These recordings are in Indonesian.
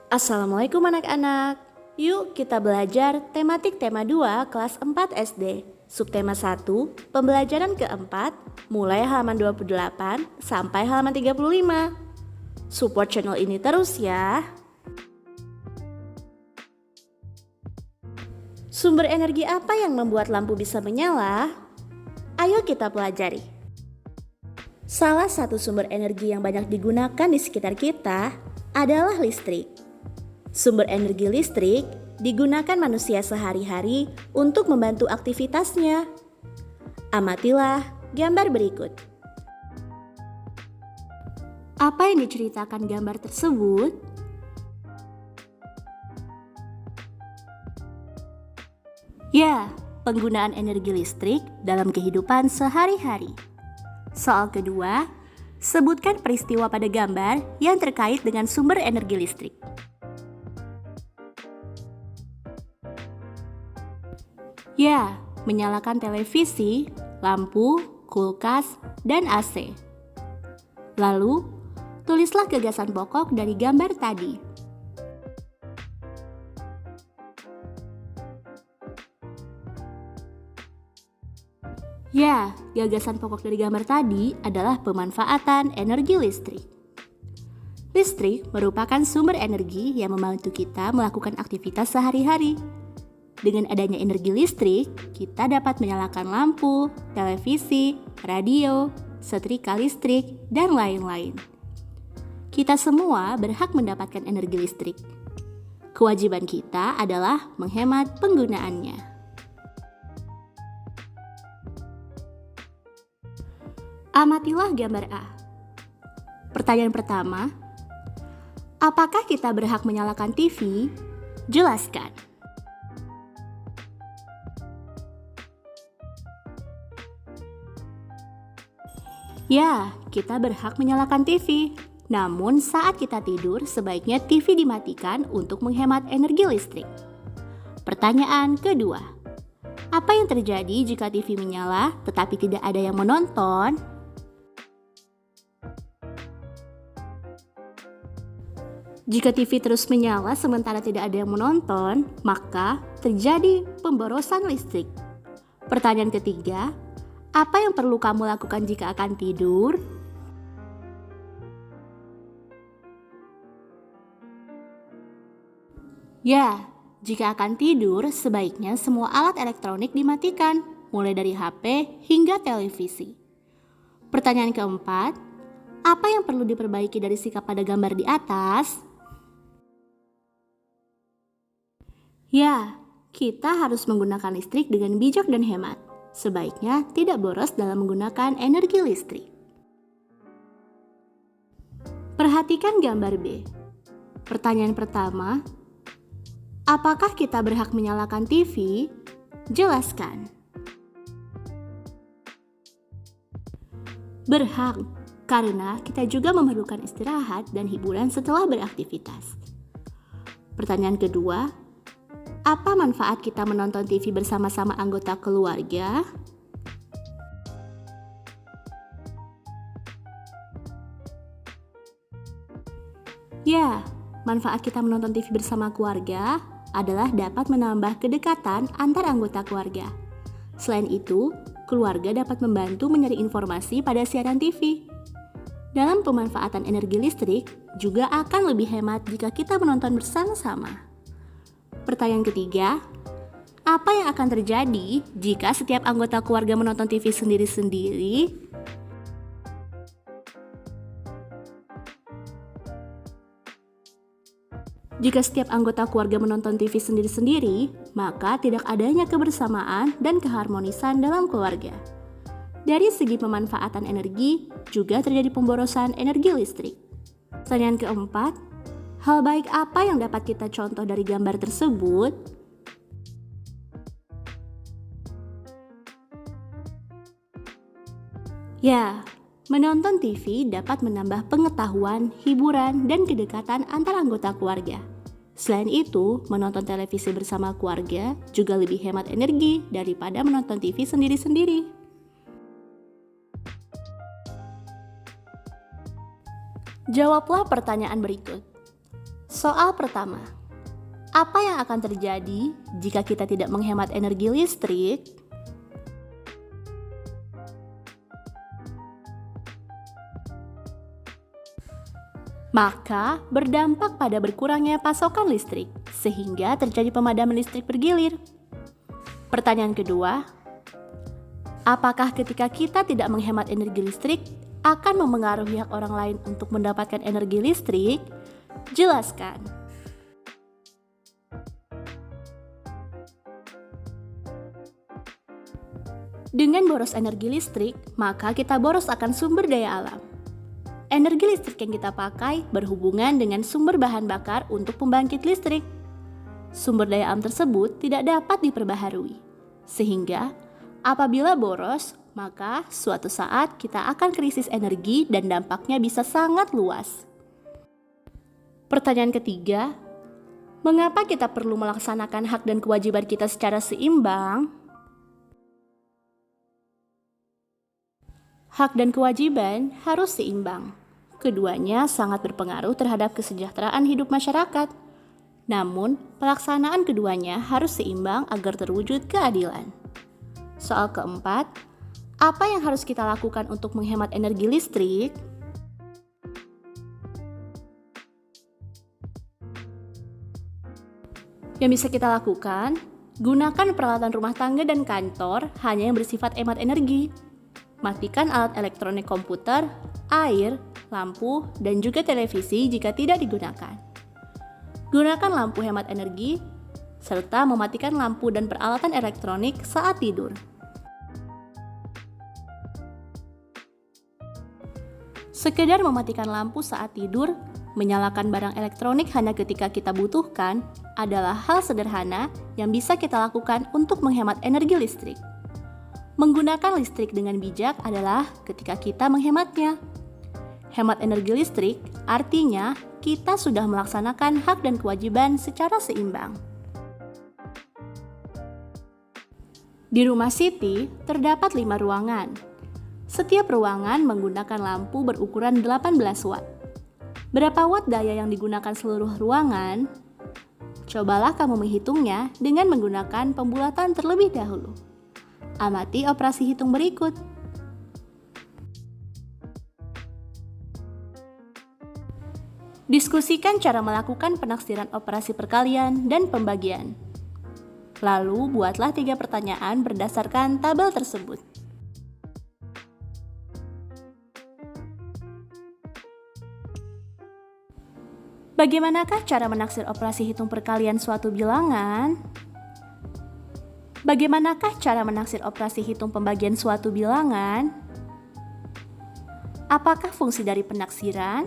Assalamualaikum anak-anak. Yuk kita belajar tematik tema 2 kelas 4 SD. Subtema 1, pembelajaran keempat, mulai halaman 28 sampai halaman 35. Support channel ini terus ya. Sumber energi apa yang membuat lampu bisa menyala? Ayo kita pelajari. Salah satu sumber energi yang banyak digunakan di sekitar kita adalah listrik. Sumber energi listrik digunakan manusia sehari-hari untuk membantu aktivitasnya. Amatilah gambar berikut. Apa yang diceritakan gambar tersebut? Ya, penggunaan energi listrik dalam kehidupan sehari-hari. Soal kedua, sebutkan peristiwa pada gambar yang terkait dengan sumber energi listrik. Ya, menyalakan televisi, lampu, kulkas, dan AC. Lalu, tulislah gagasan pokok dari gambar tadi. Ya, gagasan pokok dari gambar tadi adalah pemanfaatan energi listrik. Listrik merupakan sumber energi yang membantu kita melakukan aktivitas sehari-hari. Dengan adanya energi listrik, kita dapat menyalakan lampu, televisi, radio, setrika listrik, dan lain-lain. Kita semua berhak mendapatkan energi listrik. Kewajiban kita adalah menghemat penggunaannya. Amatilah gambar A. Pertanyaan pertama, apakah kita berhak menyalakan TV? Jelaskan. Ya, kita berhak menyalakan TV. Namun saat kita tidur, sebaiknya TV dimatikan untuk menghemat energi listrik. Pertanyaan kedua, apa yang terjadi jika TV menyala tetapi tidak ada yang menonton? Jika TV terus menyala sementara tidak ada yang menonton, maka terjadi pemborosan listrik. Pertanyaan ketiga, apa yang perlu kamu lakukan jika akan tidur? Ya, jika akan tidur, sebaiknya semua alat elektronik dimatikan, mulai dari HP hingga televisi. Pertanyaan keempat, apa yang perlu diperbaiki dari sikap pada gambar di atas? Ya, kita harus menggunakan listrik dengan bijak dan hemat. Sebaiknya tidak boros dalam menggunakan energi listrik. Perhatikan gambar B. Pertanyaan pertama, apakah kita berhak menyalakan TV? Jelaskan. Berhak, karena kita juga memerlukan istirahat dan hiburan setelah beraktivitas. Pertanyaan kedua, apa manfaat kita menonton TV bersama-sama anggota keluarga? Ya, manfaat kita menonton TV bersama keluarga adalah dapat menambah kedekatan antar anggota keluarga. Selain itu, keluarga dapat membantu mencari informasi pada siaran TV. Dalam pemanfaatan energi listrik, juga akan lebih hemat jika kita menonton bersama-sama. Pertanyaan ketiga, apa yang akan terjadi jika setiap anggota keluarga menonton TV sendiri-sendiri? Jika setiap anggota keluarga menonton TV sendiri-sendiri, maka tidak adanya kebersamaan dan keharmonisan dalam keluarga. Dari segi pemanfaatan energi, juga terjadi pemborosan energi listrik. Pertanyaan keempat, hal baik apa yang dapat kita contoh dari gambar tersebut? Ya, menonton TV dapat menambah pengetahuan, hiburan, dan kedekatan antar anggota keluarga. Selain itu, menonton televisi bersama keluarga juga lebih hemat energi daripada menonton TV sendiri-sendiri. Jawablah pertanyaan berikut. Soal pertama, apa yang akan terjadi jika kita tidak menghemat energi listrik? Maka berdampak pada berkurangnya pasokan listrik, sehingga terjadi pemadaman listrik bergilir. Pertanyaan kedua, apakah ketika kita tidak menghemat energi listrik akan memengaruhi hak orang lain untuk mendapatkan energi listrik? Jelaskan. Dengan boros energi listrik, maka kita boros akan sumber daya alam. Energi listrik yang kita pakai berhubungan dengan sumber bahan bakar untuk pembangkit listrik. Sumber daya alam tersebut tidak dapat diperbaharui, sehingga apabila boros, maka suatu saat kita akan krisis energi dan dampaknya bisa sangat luas. Pertanyaan ketiga, mengapa kita perlu melaksanakan hak dan kewajiban kita secara seimbang? Hak dan kewajiban harus seimbang. Keduanya sangat berpengaruh terhadap kesejahteraan hidup masyarakat. Namun, pelaksanaan keduanya harus seimbang agar terwujud keadilan. Soal keempat, apa yang harus kita lakukan untuk menghemat energi listrik? Yang bisa kita lakukan, gunakan peralatan rumah tangga dan kantor hanya yang bersifat hemat energi. Matikan alat elektronik komputer, air, lampu, dan juga televisi jika tidak digunakan. Gunakan lampu hemat energi, serta mematikan lampu dan peralatan elektronik saat tidur. Sekedar mematikan lampu saat tidur, menyalakan barang elektronik hanya ketika kita butuhkan, adalah hal sederhana yang bisa kita lakukan untuk menghemat energi listrik. Menggunakan listrik dengan bijak adalah ketika kita menghematnya. Hemat energi listrik artinya kita sudah melaksanakan hak dan kewajiban secara seimbang. Di rumah Siti terdapat 5 ruangan. Setiap ruangan menggunakan lampu berukuran 18 watt. Berapa watt daya yang digunakan seluruh ruangan? Cobalah kamu menghitungnya dengan menggunakan pembulatan terlebih dahulu. Amati operasi hitung berikut. Diskusikan cara melakukan penaksiran operasi perkalian dan pembagian. Lalu buatlah 3 pertanyaan berdasarkan tabel tersebut. Bagaimanakah cara menaksir operasi hitung perkalian suatu bilangan? Bagaimanakah cara menaksir operasi hitung pembagian suatu bilangan? Apakah fungsi dari penaksiran?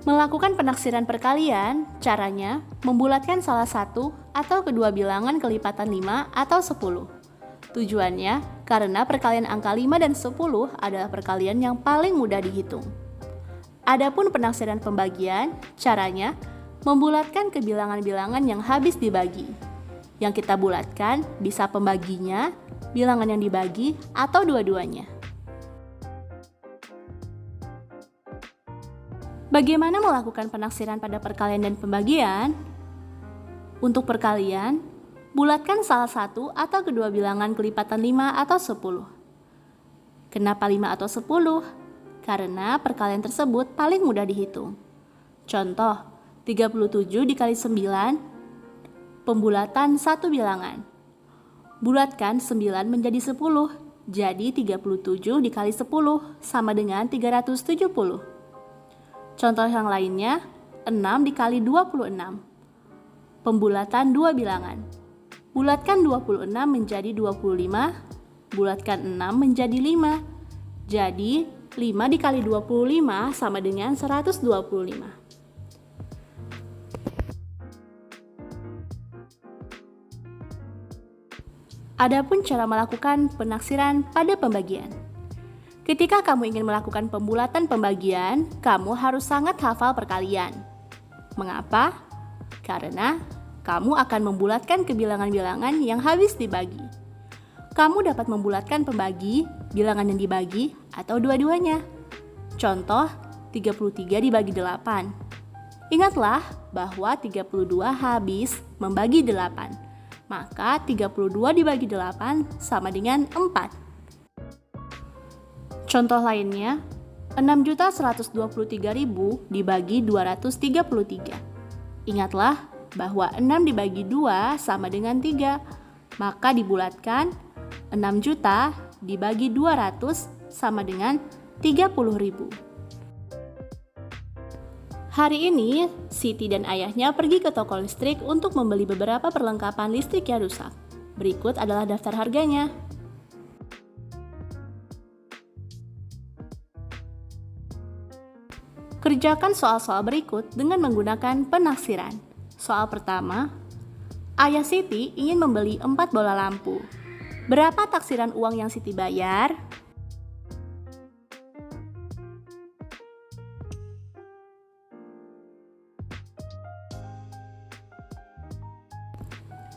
Melakukan penaksiran perkalian, caranya membulatkan salah satu atau kedua bilangan kelipatan 5 atau 10. Tujuannya, karena perkalian angka 5 dan 10 adalah perkalian yang paling mudah dihitung. Adapun penaksiran pembagian, caranya membulatkan ke bilangan-bilangan yang habis dibagi. Yang kita bulatkan bisa pembaginya, bilangan yang dibagi, atau dua-duanya. Bagaimana melakukan penaksiran pada perkalian dan pembagian? Untuk perkalian, bulatkan salah satu atau kedua bilangan kelipatan 5 atau 10. Kenapa 5 atau 10? Karena perkalian tersebut paling mudah dihitung. Contoh, 37 dikali 9, pembulatan satu bilangan. Bulatkan 9 menjadi 10, jadi 37 dikali 10 sama dengan 370. Contoh yang lainnya, 6 dikali 26. Pembulatan dua bilangan. Bulatkan 26 menjadi 25, bulatkan 6 menjadi 5. Jadi, 5 dikali 25 sama dengan 125. Adapun cara melakukan penaksiran pada pembagian. Ketika kamu ingin melakukan pembulatan pembagian, kamu harus sangat hafal perkalian. Mengapa? Karena kamu akan membulatkan ke bilangan-bilangan yang habis dibagi. Kamu dapat membulatkan pembagi, bilangan yang dibagi, atau dua-duanya. Contoh, 33 dibagi 8. Ingatlah bahwa 32 habis membagi 8. Maka 32 dibagi 8 sama dengan 4. Contoh lainnya, 6.123.000 dibagi 233. Ingatlah bahwa 6 dibagi 2 sama dengan 3. Maka dibulatkan 6 juta dibagi 200 sama dengan 30.000. Hari ini, Siti dan ayahnya pergi ke toko listrik untuk membeli beberapa perlengkapan listrik yang rusak. Berikut adalah daftar harganya. Kerjakan soal-soal berikut dengan menggunakan penaksiran. Soal pertama, ayah Siti ingin membeli 4 bola lampu. Berapa taksiran uang yang Siti bayar?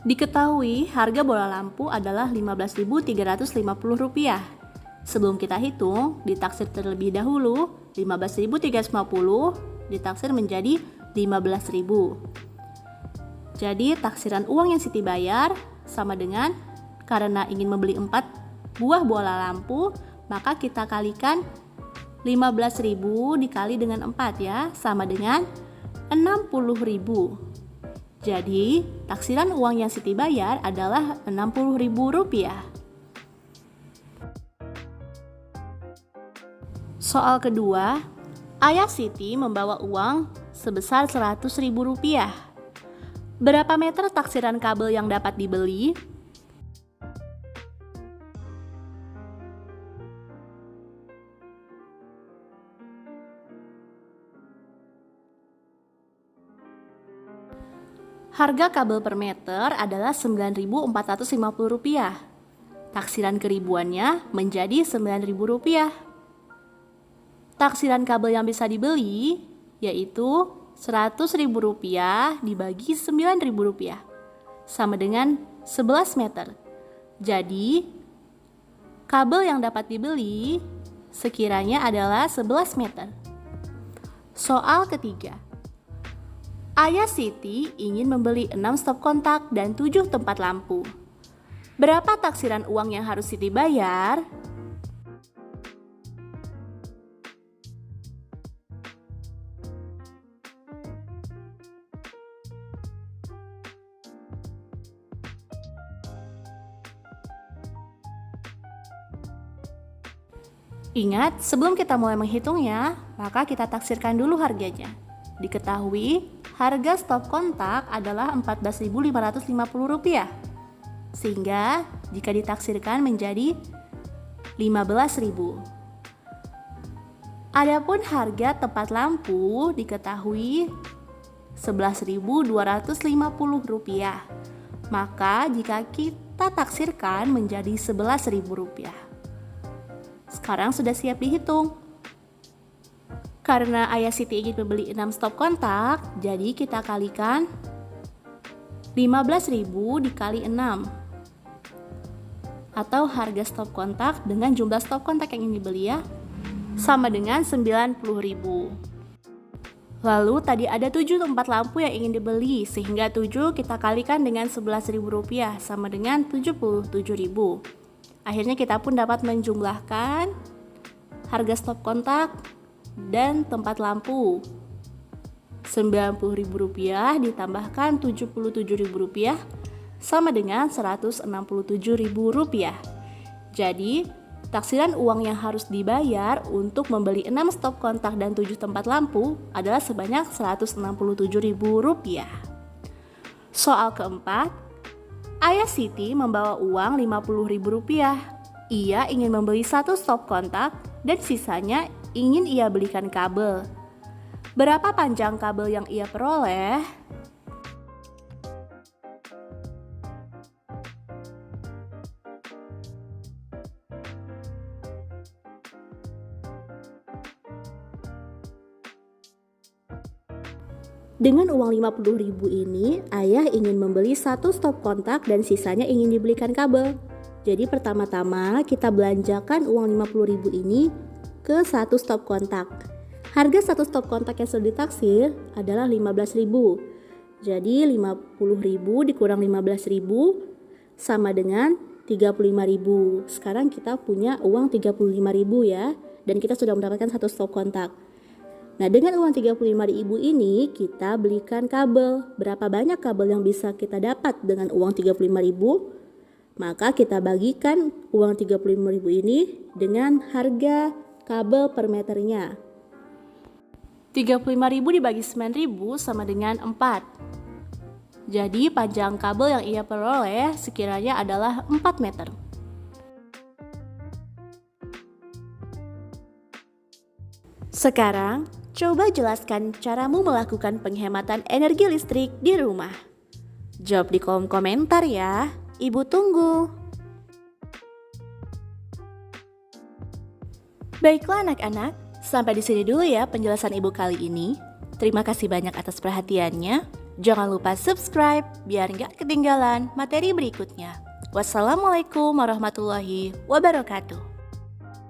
Diketahui harga bola lampu adalah Rp15.350. Sebelum kita hitung, ditaksir terlebih dahulu 15.350 ditaksir menjadi 15.000. Jadi taksiran uang yang Siti bayar sama dengan, karena ingin membeli 4 buah bola lampu, maka kita kalikan 15.000 dikali dengan 4 ya, sama dengan 60.000. Jadi taksiran uang yang Siti bayar adalah Rp60.000. Soal kedua, ayah Siti membawa uang sebesar Rp100.000. Berapa meter taksiran kabel yang dapat dibeli? Harga kabel per meter adalah Rp9.450. Taksiran keribuannya menjadi Rp9.000. Taksiran kabel yang bisa dibeli yaitu Rp100.000 dibagi Rp9.000 sama dengan 11 meter. Jadi, kabel yang dapat dibeli sekiranya adalah 11 meter. Soal ketiga, ayah Siti ingin membeli 6 stop kontak dan 7 tempat lampu. Berapa taksiran uang yang harus Siti bayar? Ingat, sebelum kita mulai menghitungnya, maka kita taksirkan dulu harganya. Diketahui, harga stop kontak adalah Rp14.550. Sehingga, jika ditaksirkan menjadi Rp15.000. Adapun harga tempat lampu diketahui Rp11.250. Maka, jika kita taksirkan menjadi Rp11.000. Sekarang sudah siap dihitung. Karena ayah Siti ingin membeli 6 stop kontak, jadi kita kalikan 15.000 dikali 6. Atau harga stop kontak dengan jumlah stop kontak yang ingin dibeli ya, sama dengan 90.000. Lalu tadi ada 7 tempat lampu yang ingin dibeli, sehingga 7 kita kalikan dengan Rp11.000 sama dengan 77.000. Akhirnya kita pun dapat menjumlahkan harga stop kontak dan tempat lampu. Rp90.000 ditambahkan Rp77.000 sama dengan Rp167.000. Jadi, taksiran uang yang harus dibayar untuk membeli 6 stop kontak dan 7 tempat lampu adalah sebanyak Rp167.000. Soal keempat, ayah Siti membawa uang Rp50.000. Ia ingin membeli 1 stop kontak dan sisanya ingin ia belikan kabel. Berapa panjang kabel yang ia peroleh? Dengan uang Rp50.000 ini, ayah ingin membeli 1 stop kontak dan sisanya ingin dibelikan kabel. Jadi pertama-tama kita belanjakan uang 50.000 ini ke satu stop kontak. Harga satu stop kontak yang sudah ditaksir adalah 15.000. Jadi 50.000 dikurang 15.000 sama dengan 35.000. Sekarang kita punya uang 35.000 ya, dan kita sudah mendapatkan satu stop kontak. Nah, dengan uang 35.000 ini kita belikan kabel. Berapa banyak kabel yang bisa kita dapat dengan uang 35.000? Maka kita bagikan uang 35.000 ini dengan harga kabel per meternya. 35.000 dibagi 9.000 sama dengan 4. Jadi panjang kabel yang ia peroleh sekiranya adalah 4 meter. Sekarang, coba jelaskan caramu melakukan penghematan energi listrik di rumah. Jawab di kolom komentar ya. Ibu tunggu. Baiklah anak-anak, sampai di sini dulu ya penjelasan ibu kali ini. Terima kasih banyak atas perhatiannya. Jangan lupa subscribe biar nggak ketinggalan materi berikutnya. Wassalamualaikum warahmatullahi wabarakatuh.